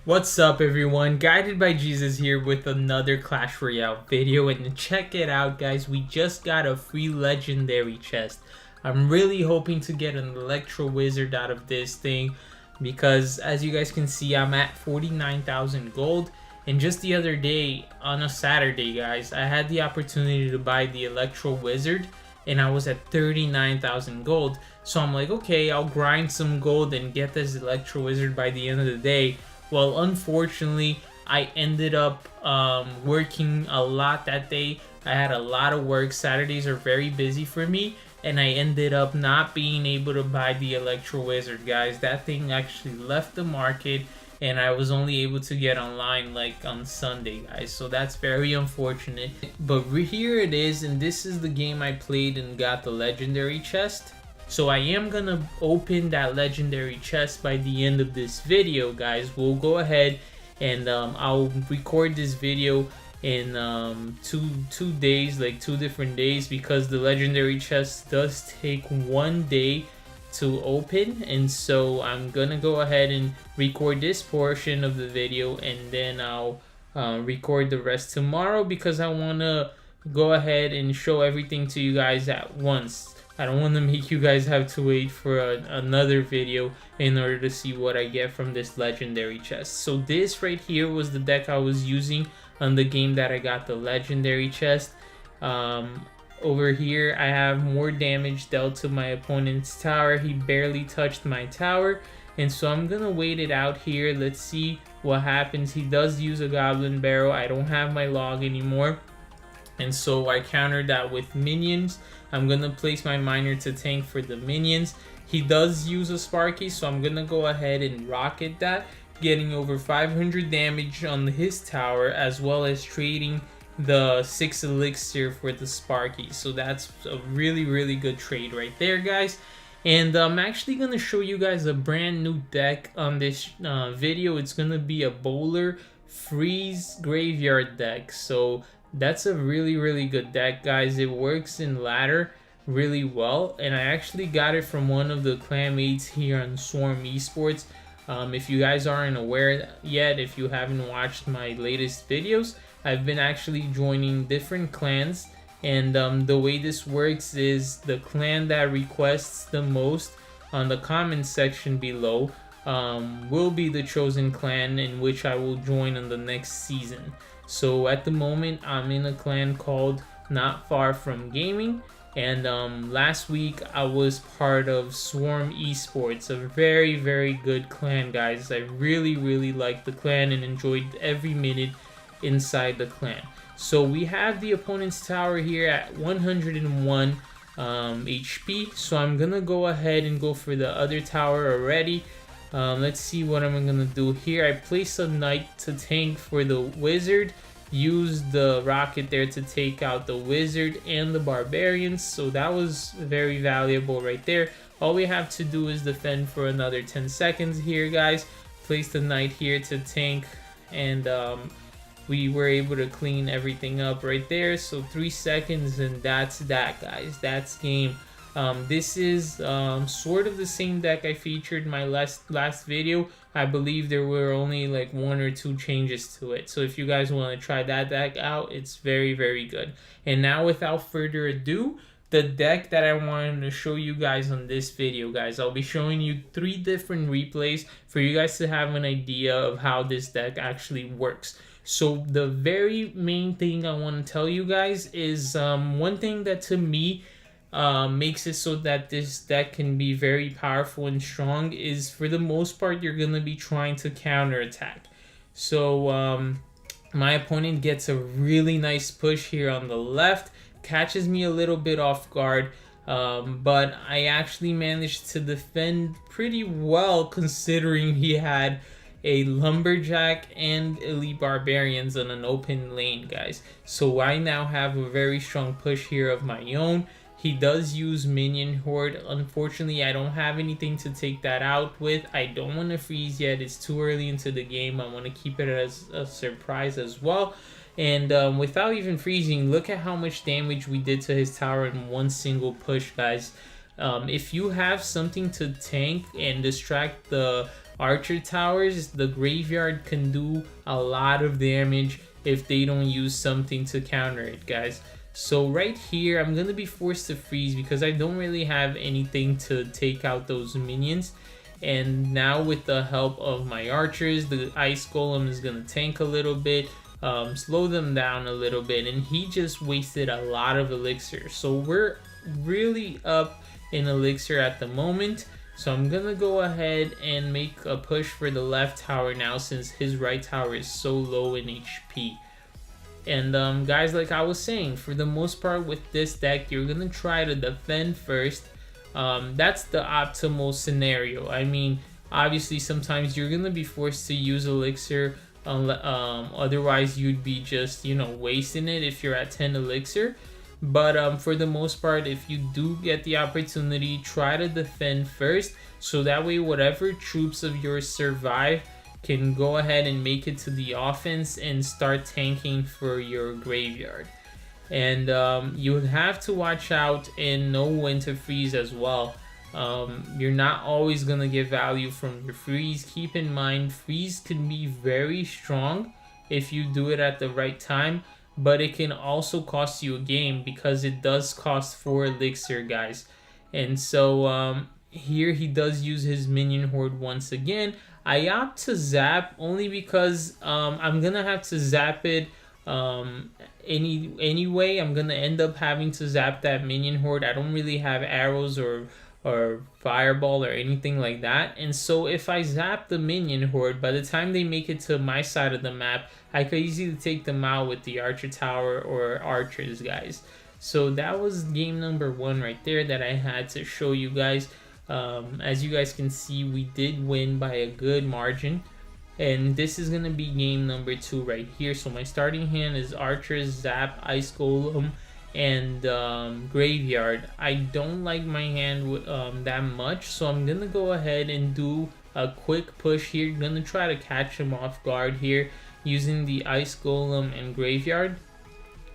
What's up everyone, Guided by Jesus here with another Clash Royale video, and check it out guys, we just got a free legendary chest. I'm really hoping to get an Electro Wizard out of this thing because as you guys can see I'm at 49,000 gold, and just the other day on a Saturday guys I had the opportunity to buy the Electro Wizard and I was at 39,000 gold. So I'm like, okay, I'll grind some gold and get this Electro Wizard by the end of the day. Well, unfortunately, I ended up working a lot that day. I had a lot of work. Saturdays are very busy for me, and I ended up not being able to buy the Electro Wizard, guys. That thing actually left the market, and I was only able to get online like on Sunday, guys. So that's very unfortunate. But here it is, and this is the game I played and got the legendary chest. So I am gonna open that legendary chest by the end of this video, guys. We'll go ahead and I'll record this video in two days, like 2 different days, because the legendary chest does take 1 day to open. And so I'm gonna go ahead and record this portion of the video, and then I'll record the rest tomorrow because I want to go ahead and show everything to you guys at once. I don't want to make you guys have to wait for another video in order to see what I get from this legendary chest. So this right here was the deck I was using on the game that I got the legendary chest. Over here I have more damage dealt to my opponent's tower. He barely touched my tower, and so I'm gonna wait it out here. Let's see what happens. He does use a goblin barrel. I don't have my log anymore, and so I countered that with minions. I'm gonna place my miner to tank for the minions. He does use a Sparky, so I'm gonna go ahead and rocket that, getting over 500 damage on his tower, as well as trading the 6 elixir for the Sparky. So that's a really good trade right there, guys. And I'm actually gonna show you guys a brand new deck on this video. It's gonna be a bowler freeze graveyard deck. So that's a really good deck, guys. It works in ladder really well, and I actually got it from one of the clanmates here on Swarm Esports. If you guys aren't aware yet, if you haven't watched my latest videos, I've been actually joining different clans, and the way this works is the clan that requests the most on the comments section below will be the chosen clan in which I will join in the next season. So at the moment I'm in a clan called Not Far From Gaming, and last week I was part of Swarm Esports, a very good clan, guys. I really liked the clan and enjoyed every minute inside the clan. So we have the opponent's tower here at 101 HP, so I'm gonna go ahead and go for the other tower already. Let's see what I'm gonna do here. I place a knight to tank for the wizard, use the rocket there to take out the wizard and the barbarians, so that was very valuable right there. All we have to do is defend for another 10 seconds here, guys. Place the knight here to tank, and we were able to clean everything up right there. So 3 seconds, and that's that, guys. That's game. This is sort of the same deck I featured in my last video. I believe there were only like 1 or 2 changes to it. So if you guys want to try that deck out, it's very good. And now without further ado, the deck that I wanted to show you guys on this video, guys. I'll be showing you 3 different replays for you guys to have an idea of how this deck actually works. So the very main thing I want to tell you guys is one thing that to me makes it so that this deck can be very powerful and strong is, for the most part, you're gonna be trying to counter attack. So my opponent gets a really nice push here on the left, catches me a little bit off guard, but I actually managed to defend pretty well considering he had a lumberjack and elite barbarians on an open lane, guys. So I now have a very strong push here of my own. He does use minion horde. Unfortunately, I don't have anything to take that out with. I don't want to freeze yet. It's too early into the game. I want to keep it as a surprise as well. And without even freezing, look at how much damage we did to his tower in one single push, guys. If you have something to tank and distract the archer towers, the graveyard can do a lot of damage if they don't use something to counter it, guys. So right here, I'm gonna be forced to freeze because I don't really have anything to take out those minions. And now with the help of my archers, the ice golem is gonna tank a little bit, slow them down a little bit, and he just wasted a lot of elixir. So we're really up in elixir at the moment. So I'm gonna go ahead and make a push for the left tower now, since his right tower is so low in HP. And guys, like I was saying, for the most part with this deck, you're gonna try to defend first. That's the optimal scenario. I mean, obviously sometimes you're gonna be forced to use elixir, otherwise you'd be just, you know, wasting it if you're at 10 elixir. But for the most part, if you do get the opportunity, try to defend first, so that way whatever troops of yours survive can go ahead and make it to the offense and start tanking for your graveyard. And you have to watch out and know when to freeze as well. You're not always gonna get value from your freeze. Keep in mind, freeze can be very strong if you do it at the right time, but it can also cost you a game because it does cost 4 elixir, guys. And so here he does use his minion horde once again. I opt to zap only because I'm gonna have to zap it anyway. I'm gonna end up having to zap that minion horde. I don't really have arrows or fireball or anything like that, and so if I zap the minion horde, by the time they make it to my side of the map, I could easily take them out with the archer tower or archers, guys. So that was game number 1 right there that I had to show you guys. As you guys can see, we did win by a good margin, and this is gonna be game number 2 right here. So my starting hand is archers, zap, ice golem, and graveyard. I don't like my hand that much, so I'm gonna go ahead and do a quick push here. Gonna try to catch him off guard here using the ice golem and graveyard.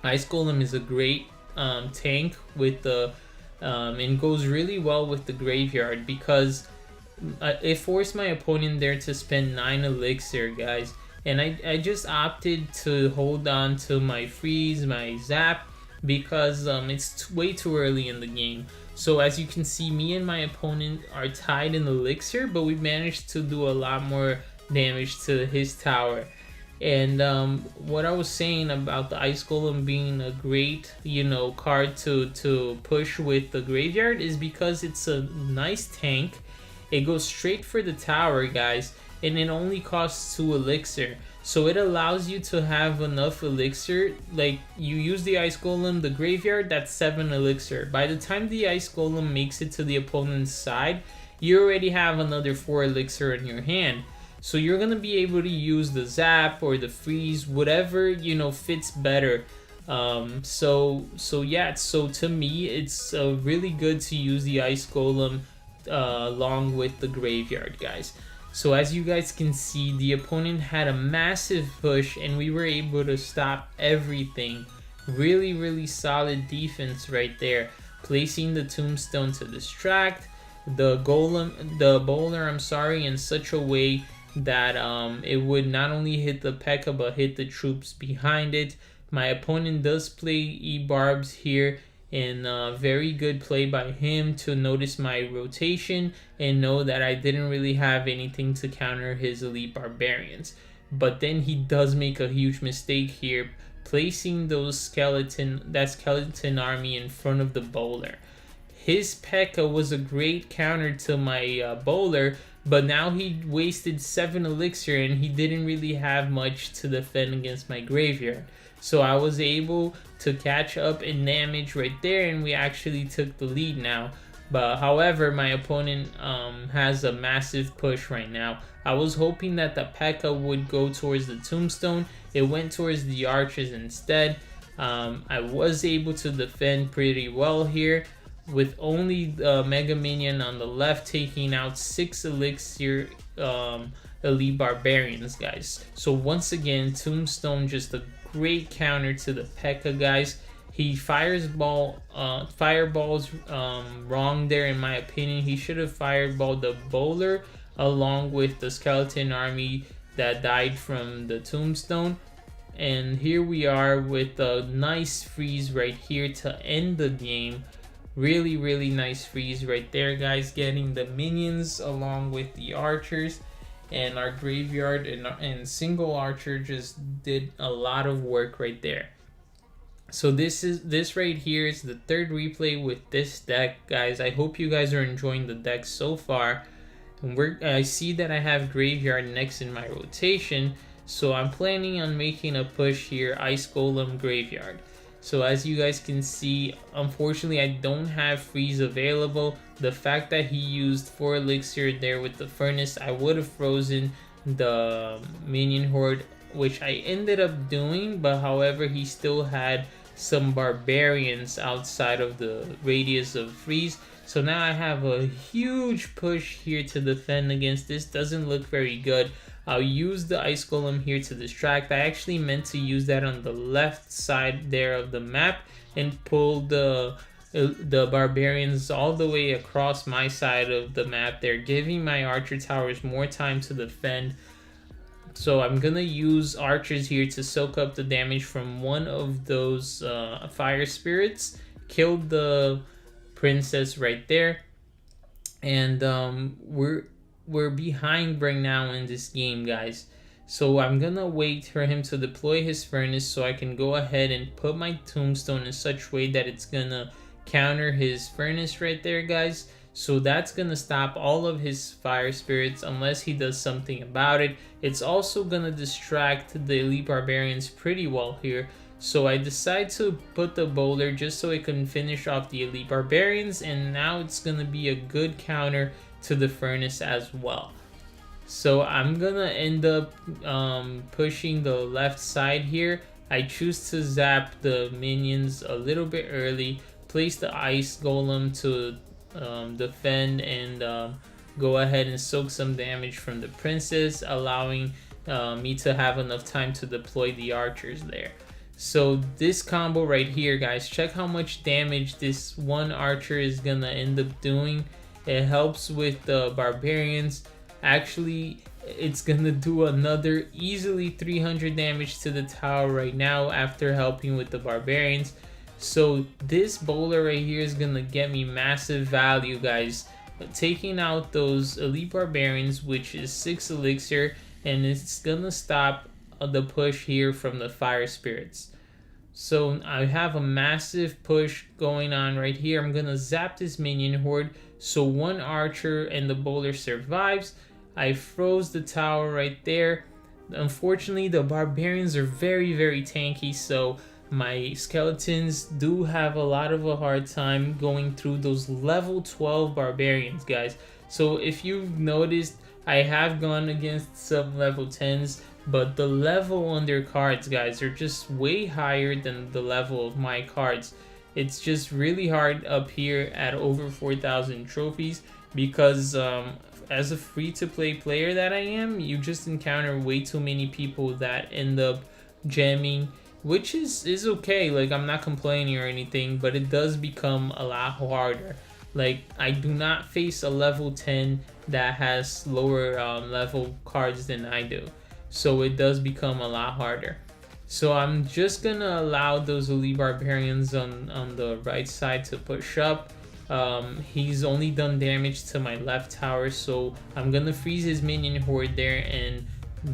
Ice golem is a great tank with the and goes really well with the graveyard because it forced my opponent there to spend 9 elixir, guys, and I just opted to hold on to my freeze, my zap, because it's way too early in the game. So as you can see, me and my opponent are tied in elixir, but we managed to do a lot more damage to his tower. And what I was saying about the ice golem being a great, you know, card to push with the graveyard is because it's a nice tank. It goes straight for the tower, guys, and it only costs 2 elixir. So it allows you to have enough elixir. Like, you use the ice golem, the graveyard, that's 7 elixir. By the time the ice golem makes it to the opponent's side, you already have another 4 elixir in your hand. So you're gonna be able to use the zap or the freeze, whatever, you know, fits better. So to me, it's really good to use the ice golem along with the graveyard, guys. So as you guys can see, the opponent had a massive push and we were able to stop everything. Really solid defense right there. Placing the tombstone to distract the bowler, in such a way that it would not only hit the P.E.K.K.A. but hit the troops behind it. My opponent does play E-Barbs here, and very good play by him to notice my rotation and know that I didn't really have anything to counter his elite barbarians. But then he does make a huge mistake here, placing that skeleton army in front of the bowler. His P.E.K.K.A. was a great counter to my bowler, but now he wasted 7 elixir and he didn't really have much to defend against my graveyard. So I was able to catch up in damage right there, and we actually took the lead now. But however, my opponent has a massive push right now. I was hoping that the P.E.K.K.A. would go towards the tombstone. It went towards the archers instead. I was able to defend pretty well here, with only the Mega Minion on the left taking out 6 elixir elite barbarians, guys. So once again, tombstone just a great counter to the P.E.K.K.A. guys. He fireballs wrong there in my opinion. He should have fireballed the bowler along with the skeleton army that died from the tombstone. And here we are with a nice freeze right here to end the game. Really nice freeze right there, guys, getting the minions along with the archers. And our graveyard and single archer just did a lot of work right there. So this right here is the third replay with this deck, guys. I hope you guys are enjoying the deck so far. And I see that I have graveyard next in my rotation, so I'm planning on making a push here, Ice Golem graveyard. So as you guys can see, unfortunately I don't have freeze available. The fact that he used 4 elixir there with the furnace, I would have frozen the minion horde, which I ended up doing, but however he still had some barbarians outside of the radius of freeze. So now I have a huge push here to defend against this. Doesn't look very good. I'll use the Ice Golem here to distract. I actually meant to use that on the left side there of the map and pull the barbarians all the way across my side of the map. They're giving my archer towers more time to defend. So I'm gonna use archers here to soak up the damage from one of those fire spirits. Killed the princess right there, and we're behind right now in this game, guys. So I'm gonna wait for him to deploy his furnace so I can go ahead and put my tombstone in such way that it's gonna counter his furnace right there, guys. So that's gonna stop all of his fire spirits unless he does something about it. It's also gonna distract the elite barbarians pretty well here. So I decide to put the bowler just so it can finish off the elite barbarians, and now it's gonna be a good counter to the furnace as well. So I'm gonna end up pushing the left side here. I choose to zap the minions a little bit early, place the ice golem to defend, and go ahead and soak some damage from the princess, allowing me to have enough time to deploy the archers there. So this combo right here, guys, check how much damage this one archer is gonna end up doing. It helps with the barbarians. Actually, it's gonna do another easily 300 damage to the tower right now after helping with the barbarians. So this bowler right here is gonna get me massive value, guys, taking out those elite barbarians, which is 6 elixir, and it's gonna stop the push here from the fire spirits. So I have a massive push going on right here. I'm gonna zap this minion horde so one archer and the bowler survives. I froze the tower right there. Unfortunately, the barbarians are very tanky, so my skeletons do have a lot of a hard time going through those level 12 barbarians, guys. So if you've noticed, I have gone against some level 10s, but the level on their cards, guys, are just way higher than the level of my cards. It's just really hard up here at over 4,000 trophies because as a free-to-play player that I am, you just encounter way too many people that end up jamming, which is okay. Like, I'm not complaining or anything, but it does become a lot harder. Like, I do not face a level 10 that has lower level cards than I do, so it does become a lot harder. So I'm just gonna allow those elite barbarians on the right side to push up. He's only done damage to my left tower, so I'm gonna freeze his minion horde there, and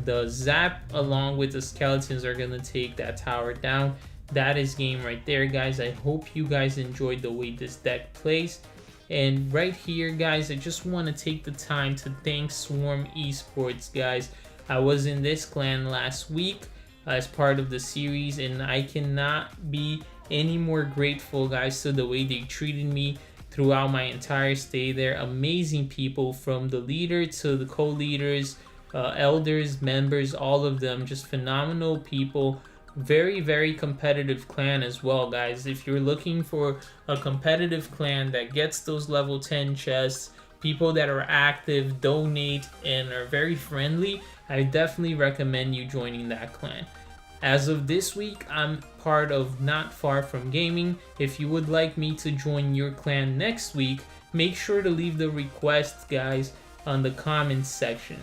the zap along with the skeletons are gonna take that tower down. That is game right there, guys. I hope you guys enjoyed the way this deck plays. And right here, guys, I just want to take the time to thank Swarm Esports, guys. I was in this clan last week as part of the series, and I cannot be any more grateful, guys, to the way they treated me throughout my entire stay there. Amazing people, from the leader to the co-leaders, elders, members, all of them, just phenomenal people. Very competitive clan as well, guys. If you're looking for a competitive clan that gets those level 10 chests, people that are active, donate, and are very friendly, I definitely recommend you joining that clan. As of this week, I'm part of Not Far From Gaming. If you would like me to join your clan next week, make sure to leave the request, guys, on the comments section.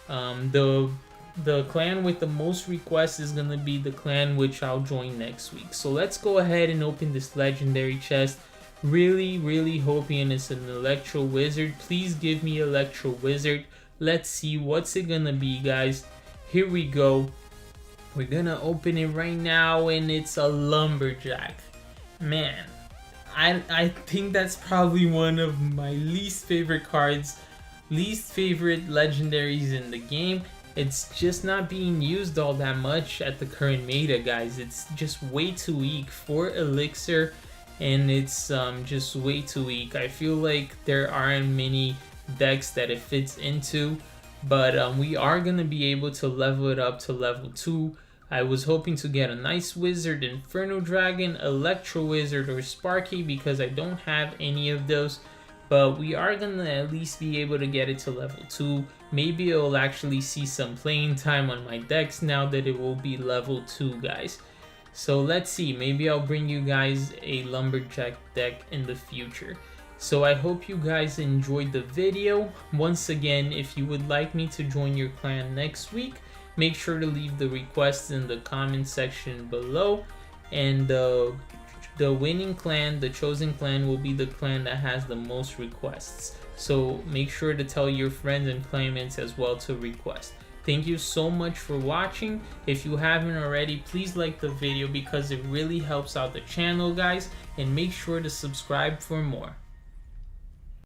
The clan with the most requests is gonna be the clan which I'll join next week. So let's go ahead and open this legendary chest. Really hoping it's an Electro Wizard. Please give me Electro Wizard. Let's see what's it gonna be, guys. Here we go. We're gonna open it right now, and it's a Lumberjack. Man, I think that's probably one of my least favorite cards, least favorite legendaries in the game. It's just not being used all that much at the current meta, guys. It's just way too weak for Elixir, and it's just way too weak. I feel like there aren't many decks that it fits into, but we are going to be able to level it up to level 2. I was hoping to get a nice wizard, Inferno Dragon, Electro Wizard, or Sparky because I don't have any of those. But we are going to at least be able to get it to level 2. Maybe it'll actually see some playing time on my decks now that it will be level 2, guys. So let's see, maybe I'll bring you guys a Lumberjack deck in the future. So I hope you guys enjoyed the video. Once again, if you would like me to join your clan next week, make sure to leave the requests in the comment section below. And the winning clan, the chosen clan, will be the clan that has the most requests. So make sure to tell your friends and claimants as well to request. Thank you so much for watching. If you haven't already, please like the video because it really helps out the channel, guys. And make sure to subscribe for more.